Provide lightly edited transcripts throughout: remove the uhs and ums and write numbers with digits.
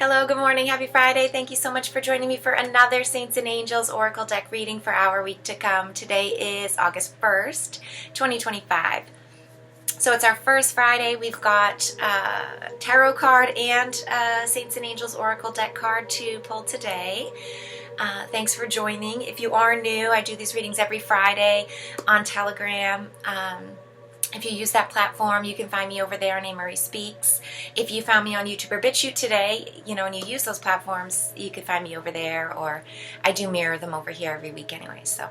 Hello, good morning, happy Friday. Thank you so much for joining me for another Saints and Angels Oracle deck reading for our week to come. Today is August 1st, 2025. So it's our first Friday. We've got a tarot card and Saints and Angels Oracle deck card to pull today. Thanks for joining. If you are new, I do these readings every Friday on Telegram. If you use that platform, you can find me over there on A. Marie Speaks. If you found me on YouTube or BitChute today, and you use those platforms, you can find me over there, or I do mirror them over here every week anyway. So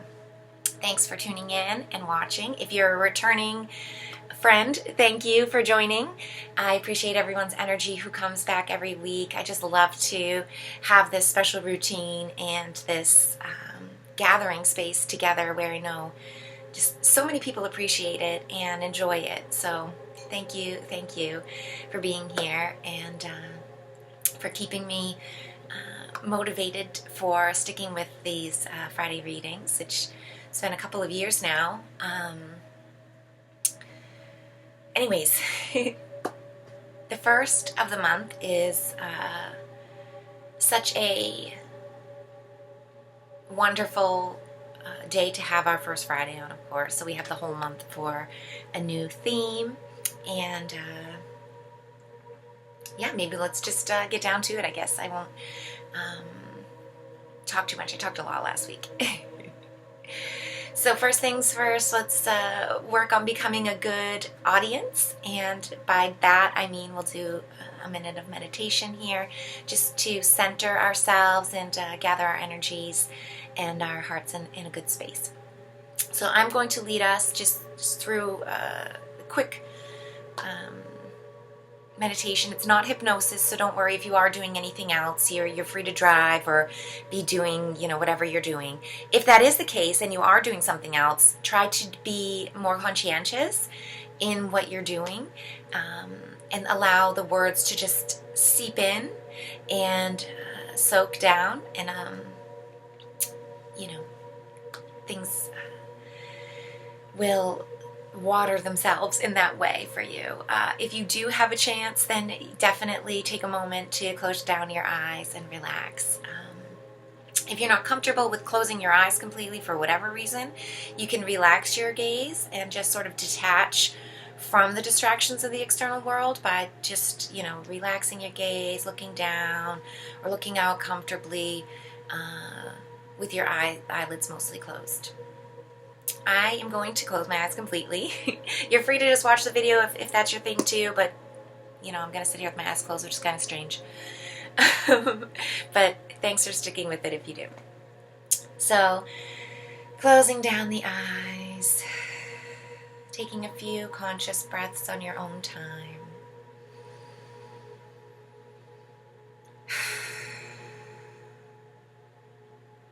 thanks for tuning in and watching. If you're a returning friend, thank you for joining. I appreciate everyone's energy who comes back every week. I just love to have this special routine and this gathering space together where I know just so many people appreciate it and enjoy it. So thank you for being here and for keeping me motivated for sticking with these Friday readings, which it's been a couple of years now. Anyways, the first of the month is such a wonderful day to have our first Friday on, of course. So we have the whole month for a new theme, and yeah, maybe let's just get down to it. I guess I won't talk too much. I talked a lot last week. So first things first, let's work on becoming a good audience, and by that I mean we'll do a minute of meditation here just to center ourselves and gather our energies and our hearts in a good space. So I'm going to lead us just through a quick meditation. It's not hypnosis, so don't worry if you are doing anything else. You're free to drive or be doing, whatever you're doing. If that is the case and you are doing something else, try to be more conscientious in what you're doing, and allow the words to just seep in and soak down, and things will water themselves in that way for you. If you do have a chance, then definitely take a moment to close down your eyes and relax. If you're not comfortable with closing your eyes completely for whatever reason, you can relax your gaze and just sort of detach from the distractions of the external world by just, relaxing your gaze, looking down, or looking out comfortably with your eyelids mostly closed. I am going to close my eyes completely. You're free to just watch the video if that's your thing too, but I'm going to sit here with my eyes closed, which is kind of strange. But thanks for sticking with it if you do. So, closing down the eyes, taking a few conscious breaths on your own time.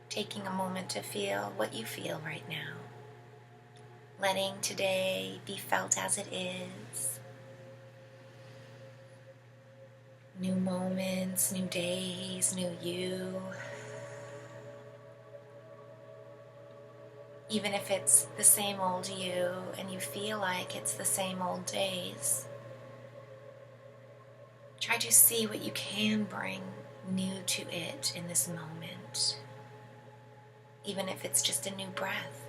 Taking a moment to feel what you feel right now. Letting today be felt as it is. New moments, new days, new you. Even if it's the same old you and you feel like it's the same old days, try to see what you can bring new to it in this moment. Even if it's just a new breath.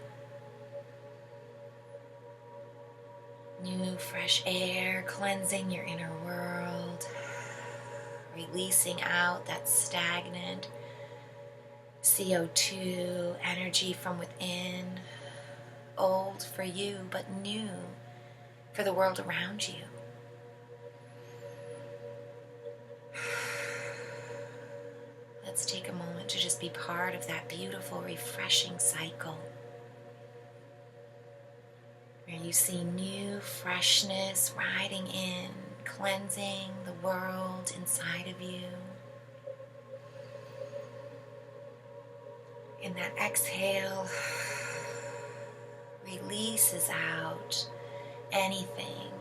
New fresh air, cleansing your inner world, releasing out that stagnant CO2 energy from within, old for you, but new for the world around you. Let's take a moment to just be part of that beautiful, refreshing cycle where you see new freshness riding in, cleansing the world inside of you. In that exhale, releases out anything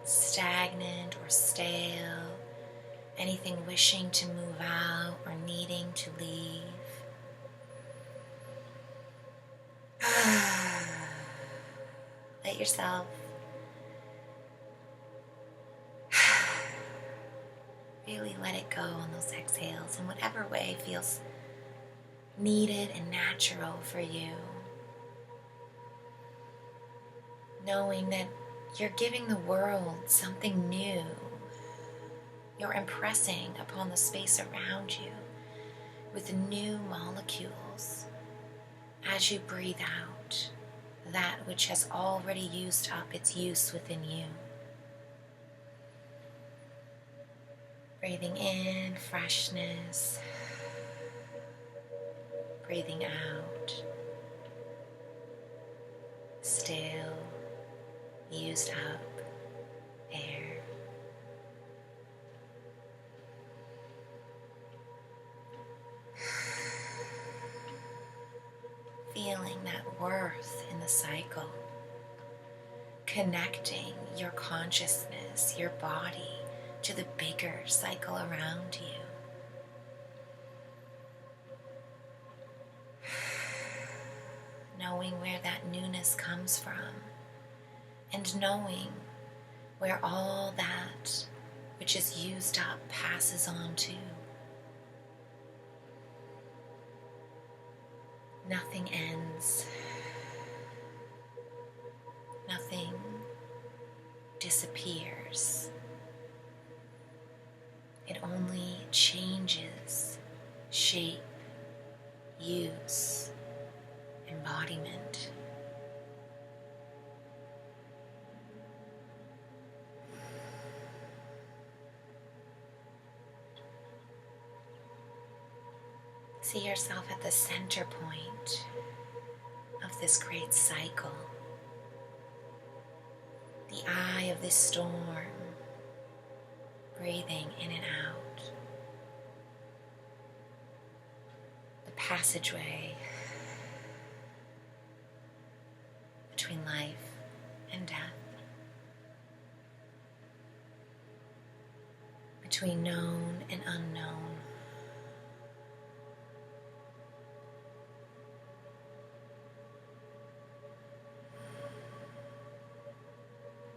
stagnant or stale, anything wishing to move out or needing to leave. Let yourself really let it go on those exhales in whatever way feels needed and natural for you. Knowing that you're giving the world something new. You're impressing upon the space around you with new molecules as you breathe out that which has already used up its use within you. Breathing in freshness, breathing out stale, used up air. Feeling that worth in the cycle, connecting your consciousness, your body, to the bigger cycle around you. Knowing where that newness comes from, and knowing where all that which is used up passes on to. Nothing ends. Nothing disappears. It only changes shape, use, embodiment. See yourself at the center point of this great cycle, the eye of this storm, breathing in and out, the passageway between life and death, between known and unknown.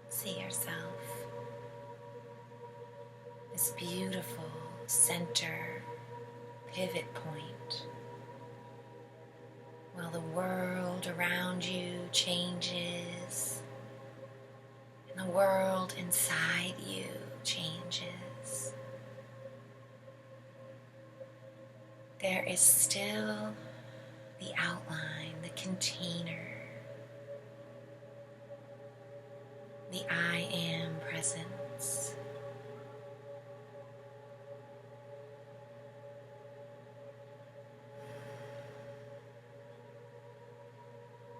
See yourself, this beautiful center pivot point, while the world around you changes and the world inside you changes. There is still the outline, the container, the I am presence.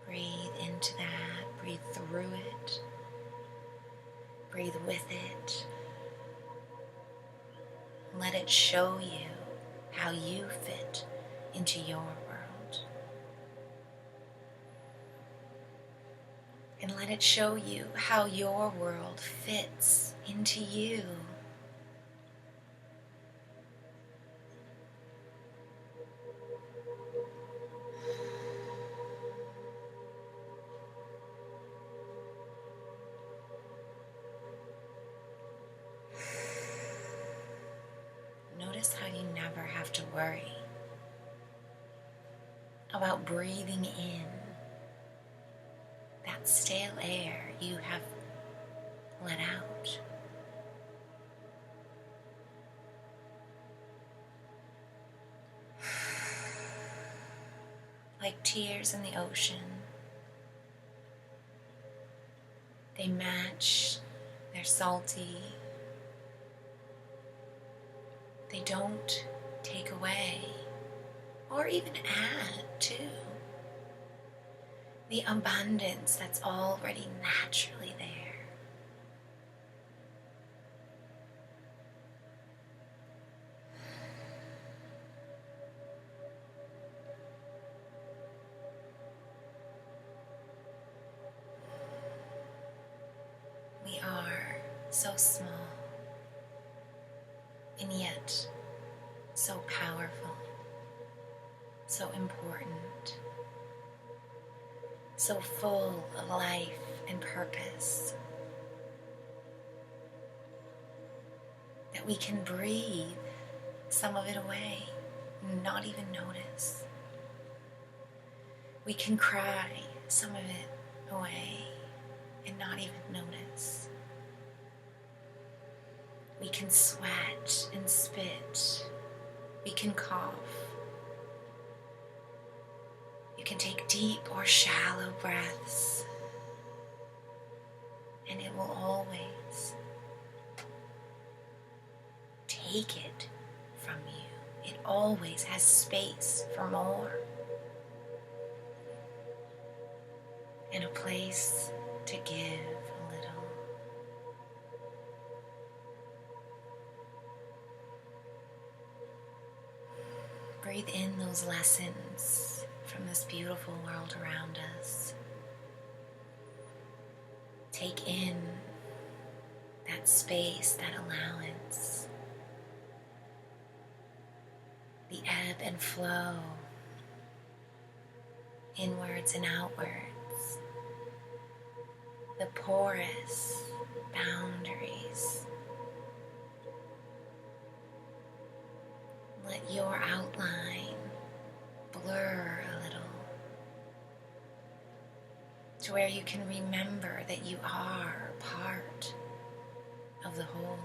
Breathe into that, breathe through it, breathe with it. Let it show you how you fit into your world. And let it show you how your world fits into you. Notice how you never have to worry about breathing in that stale air you have let out. Like tears in the ocean, they match, they're salty, they don't take away or even add to the abundance that's already naturally there. We are so small, and yet so powerful, so important, so full of life and purpose, that that we can breathe some of it away and not even notice. We can cry some of it away and not even notice. We can sweat and spit. We can cough. You can take deep or shallow breaths, and it will always take it from you. It always has space for more, and a place to give a little. Breathe in those lessons from this beautiful world around us. Take in that space, that allowance, the ebb and flow, inwards and outwards, the porous boundaries. Let your outline blur a little to where you can remember that you are part of the whole.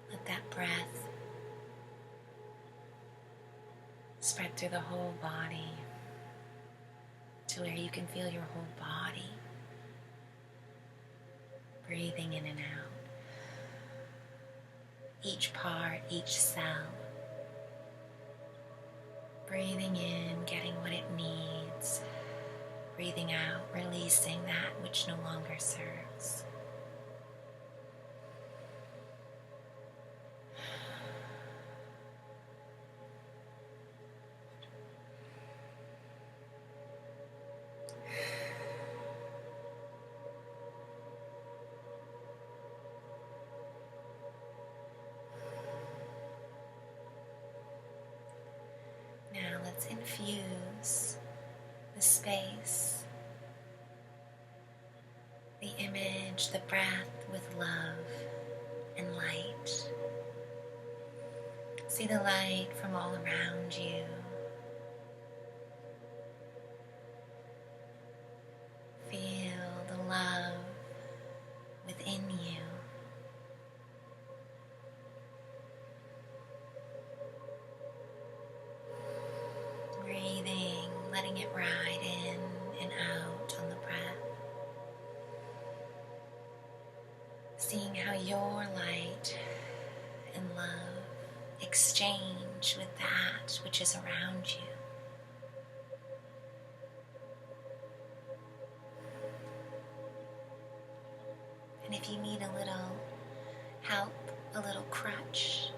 Let that breath spread through the whole body to where you can feel your whole body breathing in and out. Each part, each cell, breathing in, getting what it needs, breathing out, releasing that which no longer serves. Now let's infuse the space, the image, the breath with love and light. See the light from all around you. Feel the love within you. Breathing, letting it ride in and out on the breath. Seeing how your light and love exchange with that which is around you. And if you need a little help, a little crutch,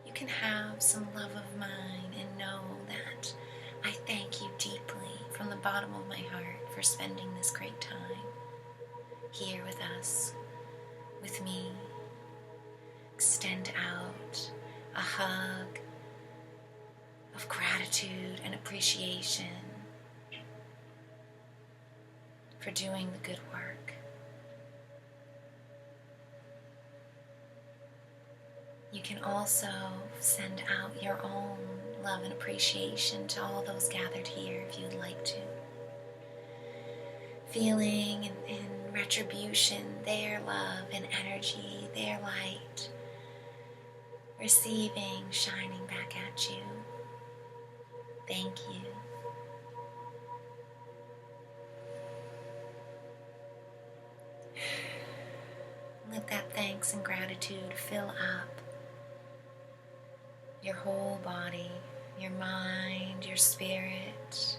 you can have some love of mine and know that I thank you deeply from the bottom of my heart for spending this great time here with us, with me. Extend out a hug of gratitude and appreciation for doing the good work. You can also send out your own love and appreciation to all those gathered here if you'd like to. Feeling in retribution their love and energy, their light, receiving, shining back at you. Thank you. Let that thanks and gratitude fill up your whole body, your mind, your spirit.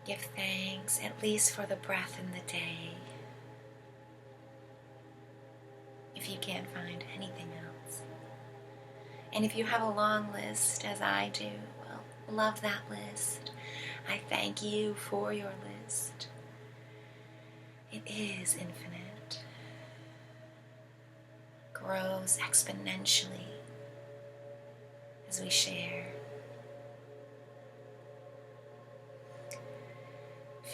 Give thanks at least for the breath in the day. If you can't find anything else. And if you have a long list, as I do, well, love that list. I thank you for your list. It is infinite. Grows exponentially as we share.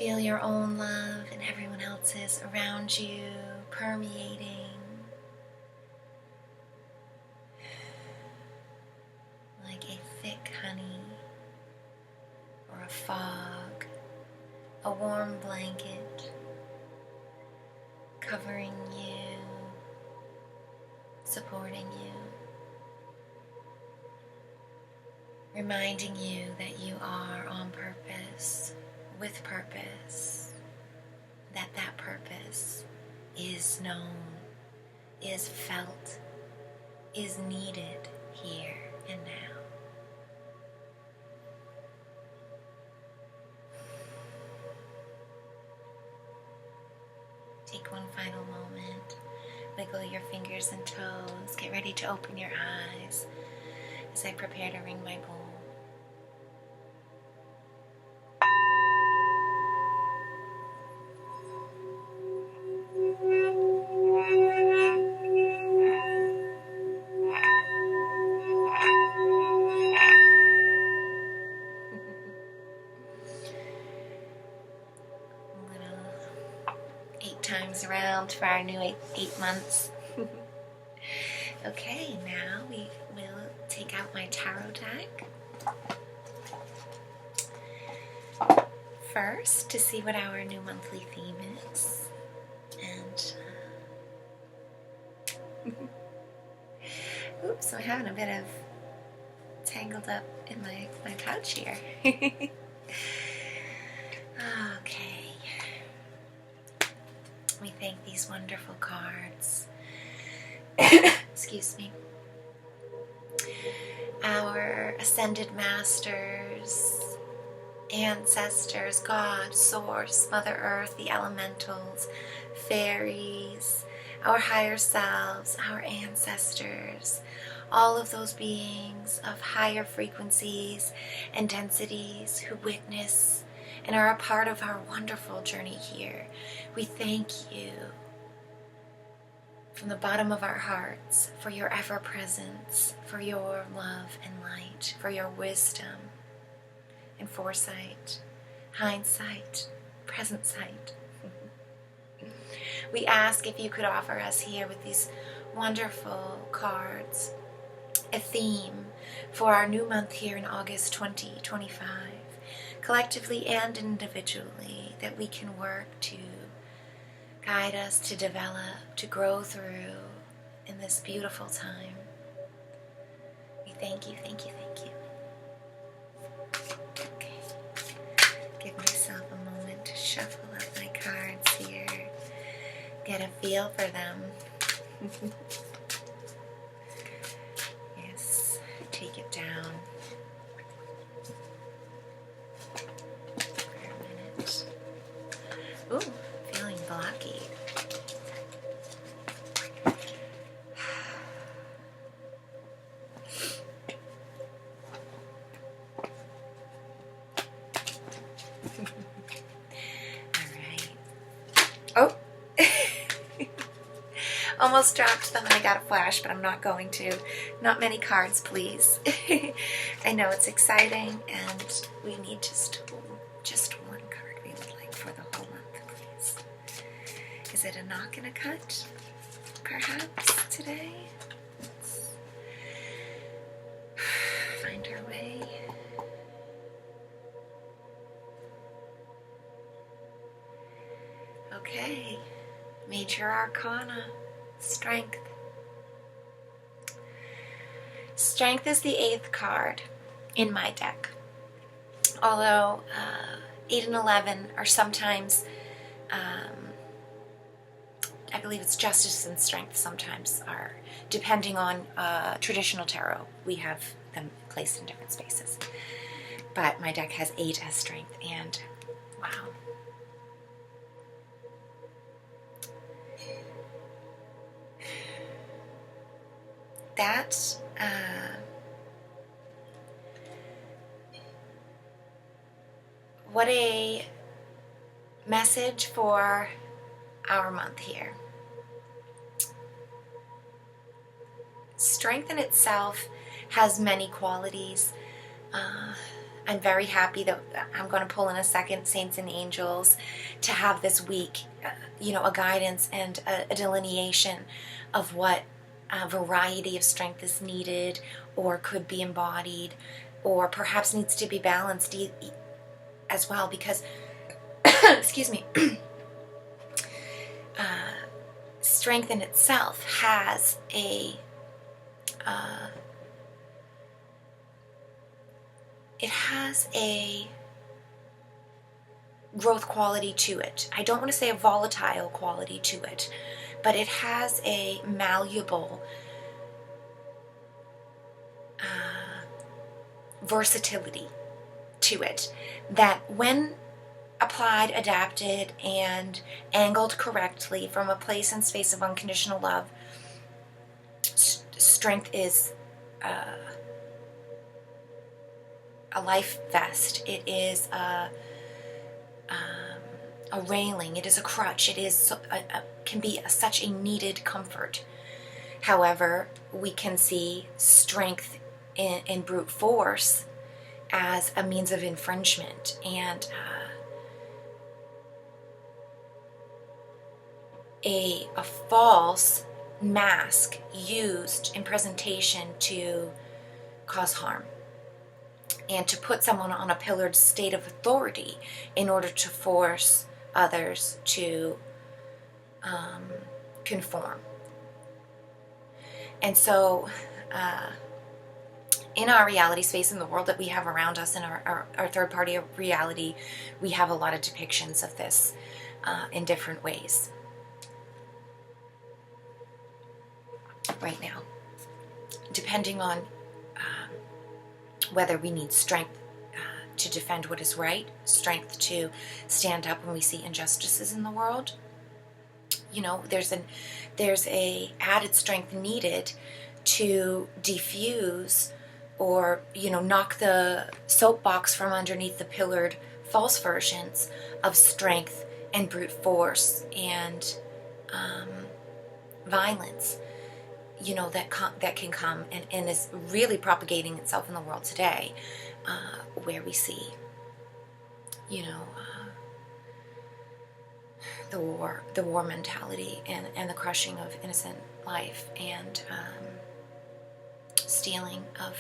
Feel your own love and everyone else's around you permeating. Like a thick honey or a fog, a warm blanket covering you, supporting you, reminding you that you are on purpose, with purpose, that that purpose is known, is felt, is needed here and now. Take one final moment, wiggle your fingers and toes, get ready to open your eyes as I prepare to ring my bowl. Times around for our new eight months. Okay, now we will take out my tarot deck first to see what our new monthly theme is. And oops, I'm having a bit of tangled up in my pouch here. Okay. We thank these wonderful cards. Excuse me. Our ascended masters, ancestors, God, Source, Mother Earth, the elementals, fairies, our higher selves, our ancestors, all of those beings of higher frequencies and densities who witness and are a part of our wonderful journey here. We thank you from the bottom of our hearts for your ever-presence, for your love and light, for your wisdom and foresight, hindsight, present sight. We ask if you could offer us here with these wonderful cards a theme for our new month here in August 2025, collectively and individually, that we can work to guide us, to develop, to grow through in this beautiful time. We thank you, thank you, thank you. Okay. Give myself a moment to shuffle up my cards here. Get a feel for them. Yes, take it down for a minute. Ooh, feeling blocky. Oh, almost dropped them and I got a flash, but I'm not going to. Not many cards, please. I know it's exciting and we need just one card we would like for the whole month, please. Is it a knock and a cut, perhaps, today? Let's find our way. Okay, Major Arcana, Strength. Strength is the 8th card in my deck. Although 8 and 11 are sometimes, I believe it's Justice and Strength sometimes are, depending on traditional tarot. We have them placed in different spaces. But my deck has 8 as Strength, and wow. That what a message for our month here. Strength in itself has many qualities. I'm very happy that I'm going to pull in a second Saints and Angels to have this week, a guidance and a delineation of what variety of strength is needed or could be embodied or perhaps needs to be balanced as well, because excuse me, strength in itself has a growth quality to it. I don't want to say a volatile quality to it, but it has a malleable versatility to it that, when applied, adapted, and angled correctly from a place and space of unconditional love, strength is a life vest. It is a railing. It is a crutch. It is can be such a needed comfort. However, we can see strength in brute force as a means of infringement and a false mask used in presentation to cause harm and to put someone on a pillared state of authority in order to force others to conform. And so in our reality space, in the world that we have around us, in our third-party reality, we have a lot of depictions of this in different ways right now, depending on whether we need strength to defend what is right, strength to stand up when we see injustices in the world. There's a added strength needed to defuse or knock the soapbox from underneath the pillared false versions of strength and brute force and violence that can come and is really propagating itself in the world today, where we see the war mentality and the crushing of innocent life and stealing of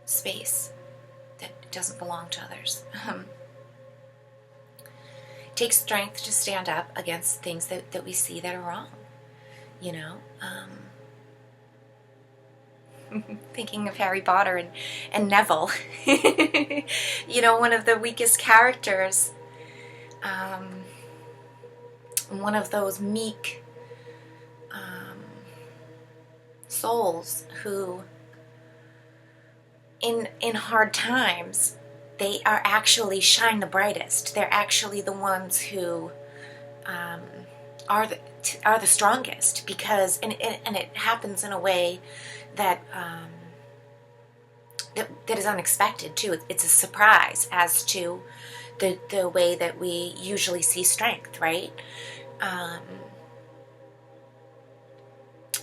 space that doesn't belong to others. It takes strength to stand up against things that we see that are wrong. Thinking of Harry Potter and Neville, one of the weakest characters, one of those meek souls who in hard times, they are actually shine the brightest. They're actually the ones who are the strongest, because and it happens in a way that that is unexpected too. It's a surprise as to the way that we usually see strength, right?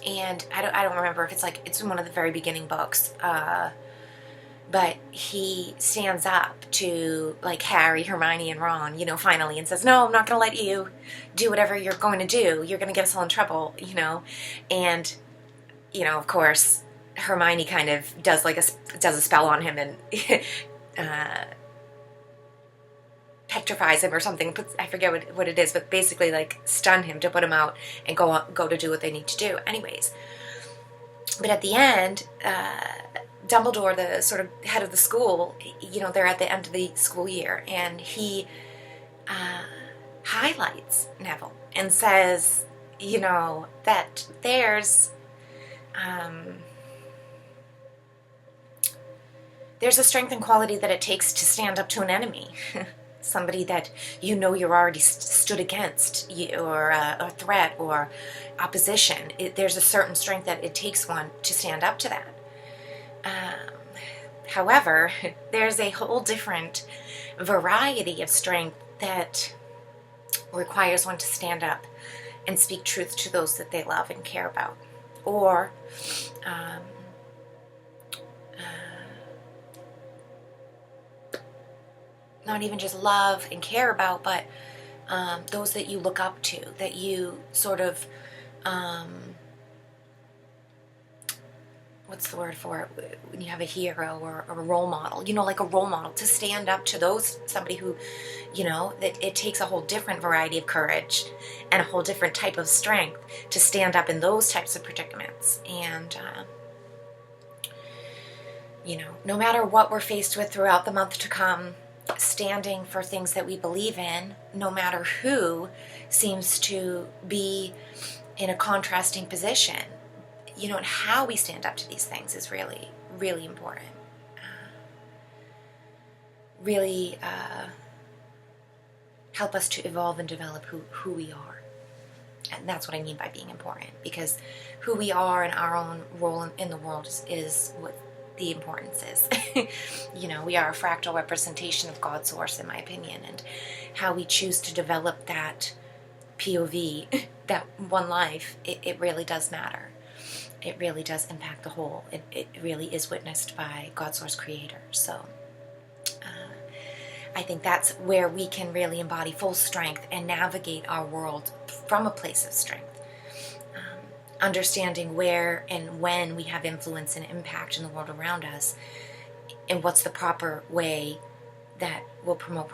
And I don't remember if it's in one of the very beginning books, but he stands up to Harry, Hermione, and Ron, finally, and says, "No, I'm not going to let you do whatever you're going to do. You're going to get us all in trouble," And, of course, Hermione kind of does a spell on him and petrifies him or something. I forget what it is, but basically stun him to put him out and go to do what they need to do. Anyways, but at the end, Dumbledore, the sort of head of the school, they're at the end of the school year, and he highlights Neville and says, that there's a strength and quality that it takes to stand up to an enemy, somebody that you're already stood against, or a threat or opposition. There's a certain strength that it takes one to stand up to that. However, there's a whole different variety of strength that requires one to stand up and speak truth to those that they love and care about, or not even just love and care about, but those that you look up to, that you sort of, what's the word for it, when you have a hero or a role model, you know, like a role model, to stand up to those, somebody who, you know, that it takes a whole different variety of courage and a whole different type of strength to stand up in those types of predicaments. And, you know, no matter what we're faced with throughout the month to come, standing for things that we believe in, no matter who seems to be in a contrasting position, you know, and how we stand up to these things is really, really important. Really help us to evolve and develop who we are. And that's what I mean by being important, because who we are and our own role in the world is what the importance is. You know, we are a fractal representation of God's source, in my opinion, and how we choose to develop that POV, that one life, it really does matter. It really does impact the whole. It really is witnessed by God's source creator. So I think that's where we can really embody full strength and navigate our world from a place of strength. Understanding where and when we have influence and impact in the world around us, and what's the proper way that will promote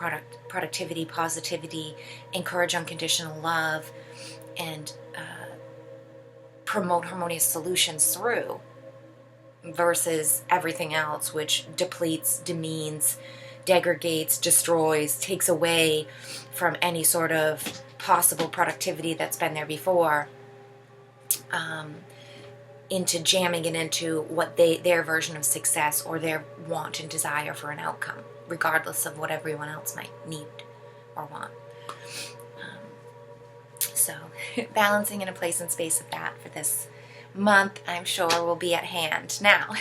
productivity, positivity, encourage unconditional love, and promote harmonious solutions through, versus everything else, which depletes, demeans, degrades, destroys, takes away from any sort of possible productivity that's been there before, into jamming it into what their version of success or their want and desire for an outcome, regardless of what everyone else might need or want. So balancing in a place and space of that for this month, I'm sure, will be at hand. Now,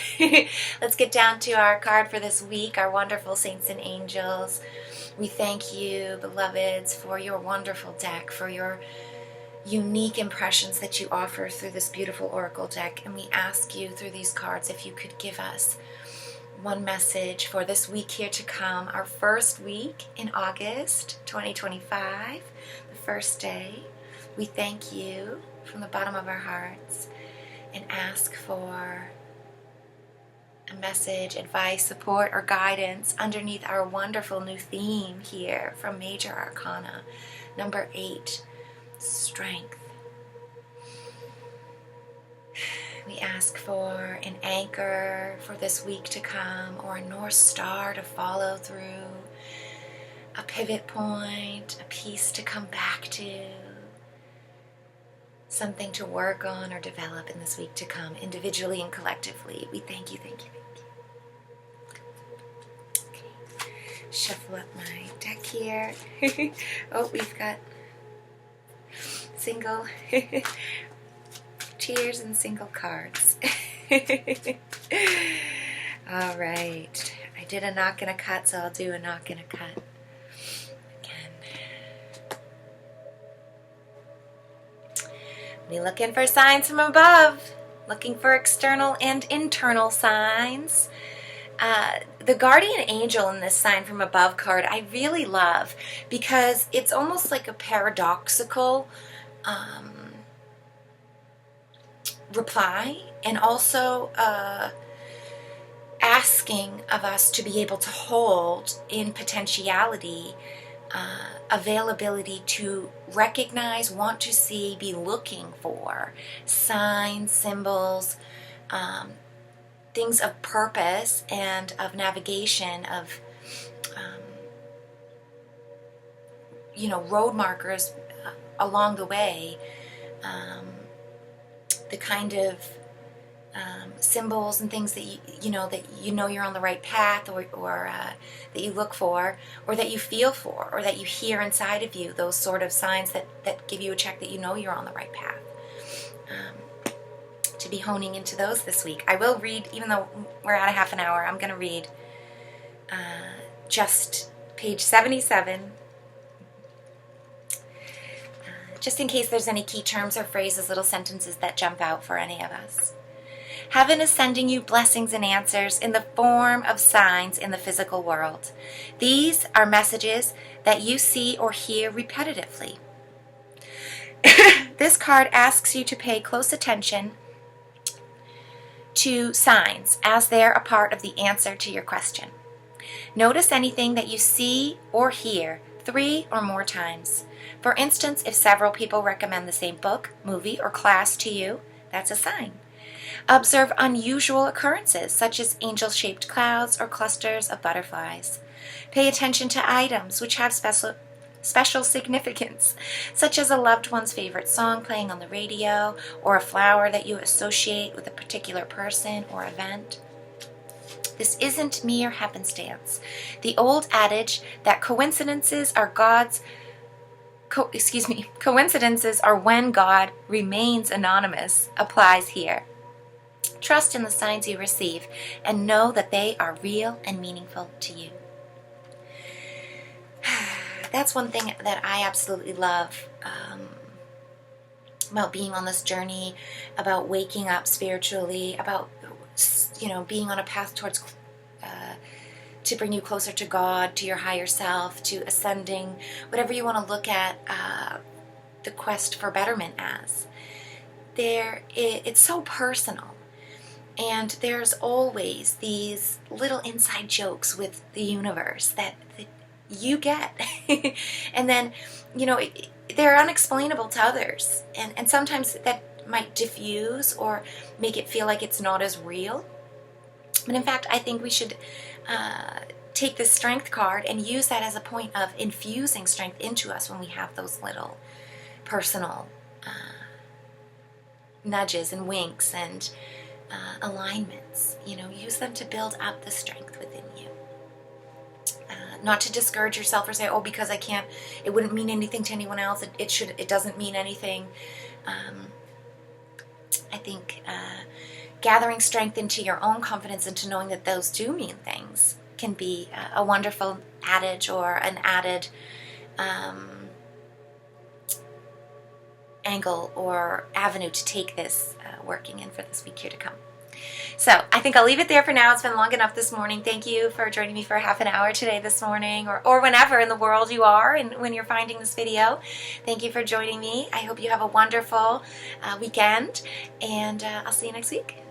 let's get down to our card for this week, our wonderful saints and angels. We thank you, beloveds, for your wonderful deck, for your unique impressions that you offer through this beautiful oracle deck. And we ask you through these cards if you could give us one message for this week here to come, our first week in August 2025, the first day. We thank you from the bottom of our hearts and ask for a message, advice, support, or guidance underneath our wonderful new theme here from Major Arcana, number 8, strength. We ask for an anchor for this week to come, or a North Star to follow through, a pivot point, a piece to come back to, something to work on or develop in this week to come, individually and collectively. We thank you, thank you, thank you. Okay. Shuffle up my deck here. Oh, we've got single cheers and single cards. All right. I did a knock and a cut, so I'll do a knock and a cut again. Be looking for signs from above, looking for external and internal signs. The guardian angel in this sign from above card I really love, because it's almost like a paradoxical reply, and also asking of us to be able to hold in potentiality, availability to recognize, want to see, be looking for signs, symbols, things of purpose and of navigation, of road markers along the way, the kind of symbols and things that you know you're on the right path, or that you look for, or that you feel for, or that you hear inside of you, those sort of signs that give you a check that you know you're on the right path. To be honing into those this week. I will read, even though we're at a half an hour, I'm going to read just page 77, just in case there's any key terms or phrases, little sentences that jump out for any of us. Heaven is sending you blessings and answers in the form of signs in the physical world. These are messages that you see or hear repetitively. This card asks you to pay close attention to signs as they're a part of the answer to your question. Notice anything that you see or hear 3 or more times. For instance, if several people recommend the same book, movie, or class to you, that's a sign. Observe unusual occurrences such as angel-shaped clouds or clusters of butterflies. Pay attention to items which have special significance, such as a loved one's favorite song playing on the radio or a flower that you associate with a particular person or event. This isn't mere happenstance. The old adage that coincidences are when God remains anonymous applies here. Trust in the signs you receive and know that they are real and meaningful to you. That's one thing that I absolutely love about being on this journey, about waking up spiritually, about being on a path towards to bring you closer to God, to your higher self, to ascending, whatever you want to look at the quest for betterment as. It's so personal. And there's always these little inside jokes with the universe that you get. And then, they're unexplainable to others. And sometimes that might diffuse or make it feel like it's not as real. But in fact, I think we should take this strength card and use that as a point of infusing strength into us when we have those little personal nudges and winks and alignments. Use them to build up the strength within you. Not to discourage yourself or say, oh, because I can't, it wouldn't mean anything to anyone else. It doesn't mean anything. I think gathering strength into your own confidence, into knowing that those do mean things, can be a wonderful adage or an added angle or avenue to take this working in for this week here to come. So I think I'll leave it there for now. It's been long enough this morning. Thank you for joining me for half an hour today this morning, or whenever in the world you are and when you're finding this video. Thank you for joining me. I hope you have a wonderful weekend, and I'll see you next week.